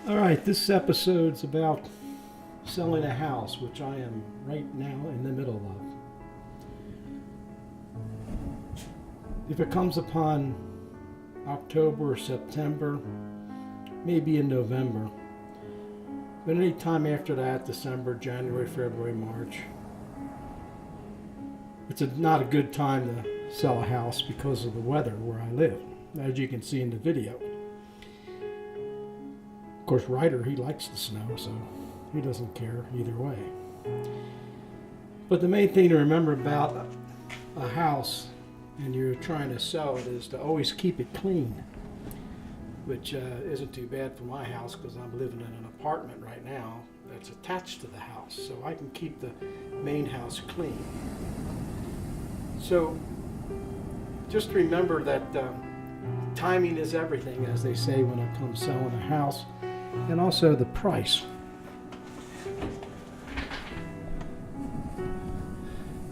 All right, this episode's about selling a house, which I am right now in the middle of. If it comes upon October or September, maybe in November, but any time after that, December, January, February, March, it's not a good time to sell a house because of the weather where I live, as you can see in the video. Of course, Ryder, he likes the snow, so he doesn't care either way. But the main thing to remember about a house and you're trying to sell it is to always keep it clean, which isn't too bad for my house because I'm living in an apartment right now that's attached to the house, so I can keep the main house clean. So just remember that timing is everything, as they say when it comes selling a house, and also the price.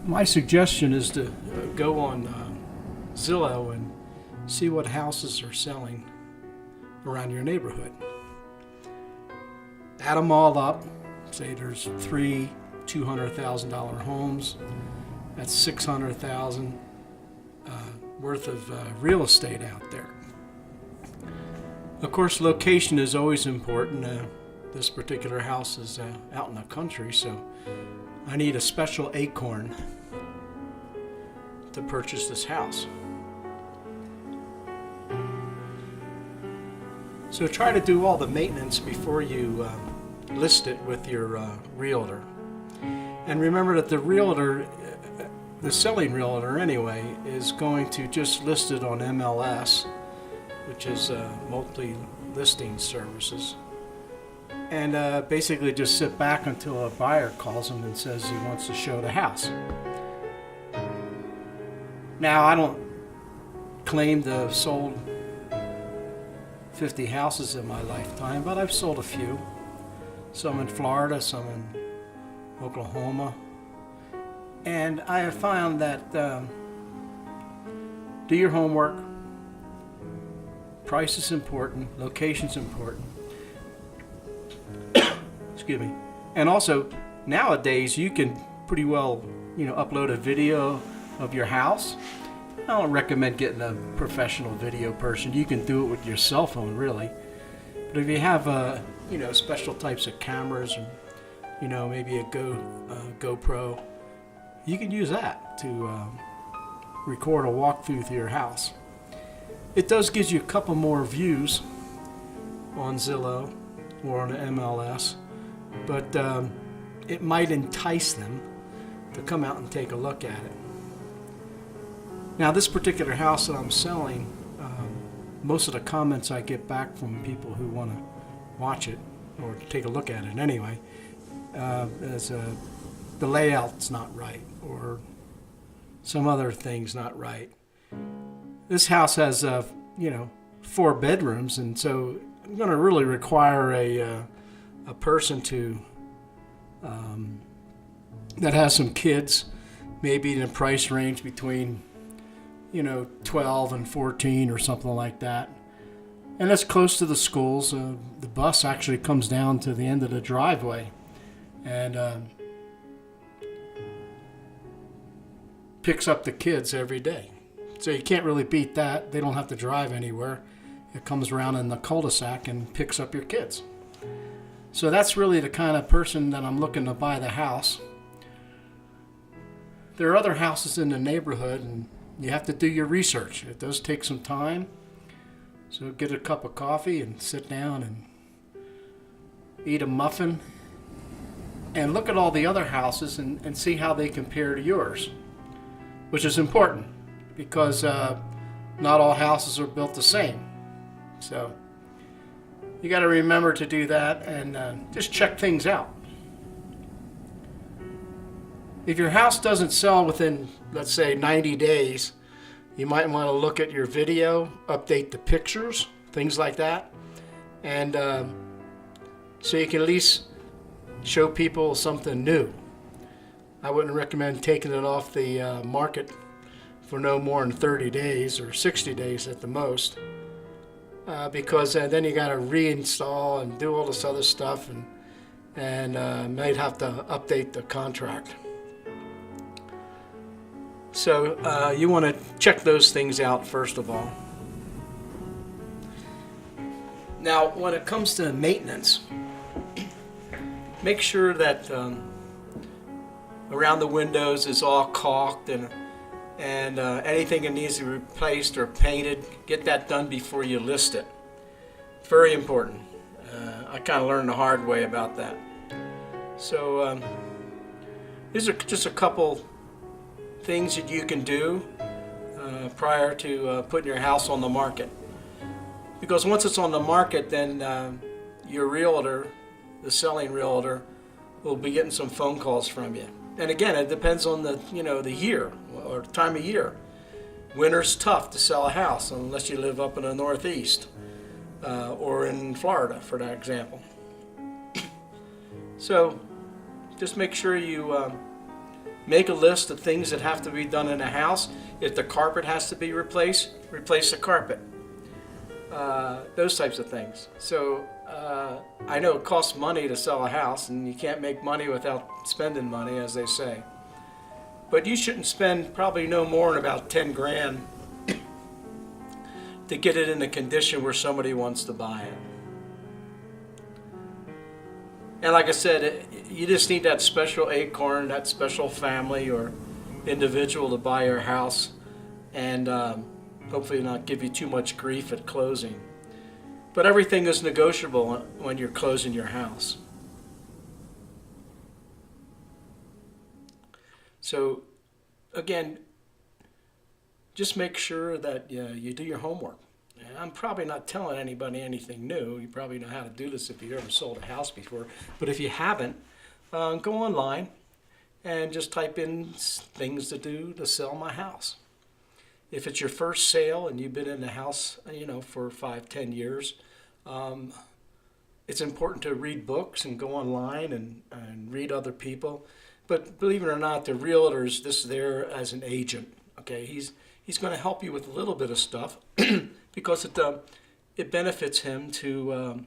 My suggestion is to go on Zillow and see what houses are selling around your neighborhood. Add them all up. Say there's 3 $200,000 homes. That's $600,000 worth of real estate out there. Of course, location is always important. This particular house is out in the country, so I need a special acorn to purchase this house. So try to do all the maintenance before you list it with your realtor. And remember that the realtor, the selling realtor anyway, is going to just list it on MLS, which is multi-listing services, and basically just sit back until a buyer calls him and says he wants to show the house. Now, I don't claim to have sold 50 houses in my lifetime, but I've sold a few. Some in Florida, some in Oklahoma. And I have found that do your homework. Price is important. Location's important. Excuse me. And also, nowadays, you can pretty well, upload a video of your house. I don't recommend getting a professional video person. You can do it with your cell phone, really. But if you have, special types of cameras, or maybe a GoPro, you can use that to record a walkthrough through your house. It does give you a couple more views on Zillow or on the MLS, but it might entice them to come out and take a look at it. Now, this particular house that I'm selling, most of the comments I get back from people who want to watch it or take a look at it anyway, is the layout's not right or some other thing's not right. This house has, 4 bedrooms, and so I'm going to really require a person to that has some kids, maybe in a price range between 12 and 14 or something like that. And that's close to the schools. The bus actually comes down to the end of the driveway and picks up the kids every day. So you can't really beat that. They don't have to drive anywhere. It comes around in the cul-de-sac and picks up your kids. So that's really the kind of person that I'm looking to buy the house. There are other houses in the neighborhood, and you have to do your research. It does take some time. So get a cup of coffee and sit down and eat a muffin and look at all the other houses and see how they compare to yours, which is important because not all houses are built the same. So you got to remember to do that and just check things out. If your house doesn't sell within, let's say, 90 days, you might want to look at your video, update the pictures, things like that. And so you can at least show people something new. I wouldn't recommend taking it off the market for no more than 30 days or 60 days at the most. because then you got to reinstall and do all this other stuff, and might have to update the contract. So you want to check those things out first of all. Now, when it comes to maintenance, make sure that around the windows is all caulked, and anything that needs to be replaced or painted, get that done before you list it. Very important. I kind of learned the hard way about that. So these are just a couple things that you can do prior to putting your house on the market. Because once it's on the market, then your realtor, the selling realtor, will be getting some phone calls from you. And again, it depends on the year or time of year. Winter's tough to sell a house unless you live up in the Northeast or in Florida, for that example. So just make sure you make a list of things that have to be done in a house. If the carpet has to be replaced, replace the carpet. Those types of things. So I know it costs money to sell a house, and you can't make money without spending money, as they say. But you shouldn't spend probably no more than about 10 grand to get it in a condition where somebody wants to buy it. And like I said, you just need that special acorn, that special family or individual to buy your house, and hopefully not give you too much grief at closing. But everything is negotiable when you're closing your house. So again, just make sure that you do your homework. And I'm probably not telling anybody anything new. You probably know how to do this if you've ever sold a house before. But if you haven't, go online and just type in things to do to sell my house. If it's your first sale and you've been in the house, for 5-10 years, it's important to read books and go online and read other people. But believe it or not, the realtor's just there as an agent. Okay, he's going to help you with a little bit of stuff because it benefits him to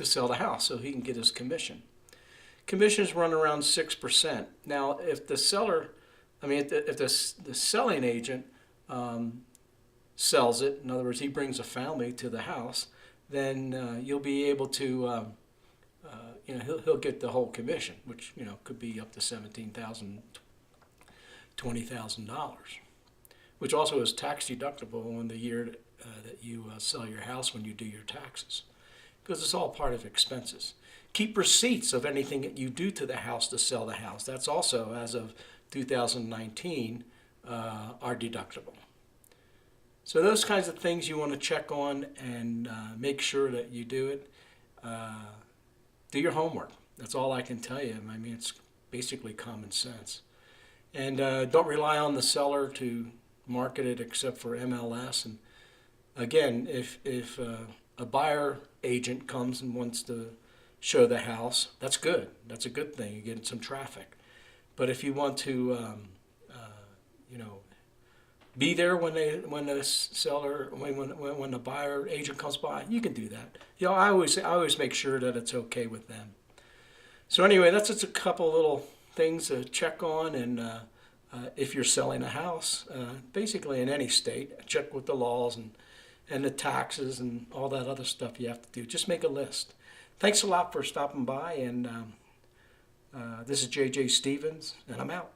sell the house, so he can get his commission. Commissions run around 6%. Now, if the selling agent sells it, in other words, he brings a family to the house, then you'll be able to, he'll get the whole commission, which could be up to $17,000, $20,000, which also is tax deductible in the year that you sell your house when you do your taxes, because it's all part of expenses. Keep receipts of anything that you do to the house to sell the house. That's also, as of 2019, are deductible. So those kinds of things you want to check on and make sure that you do it. Do your homework. That's all I can tell you. I mean, it's basically common sense. And don't rely on the seller to market it except for MLS. And again, if a buyer agent comes and wants to show the house, that's good. That's a good thing. You get some traffic. But if you want to, be there when the buyer agent comes by, you can do that. I always make sure that it's okay with them. So anyway, that's just a couple little things to check on, and if you're selling a house, basically in any state, check with the laws and the taxes and all that other stuff you have to do. Just make a list. Thanks a lot for stopping by, and this is J.J. Stevens, and I'm out.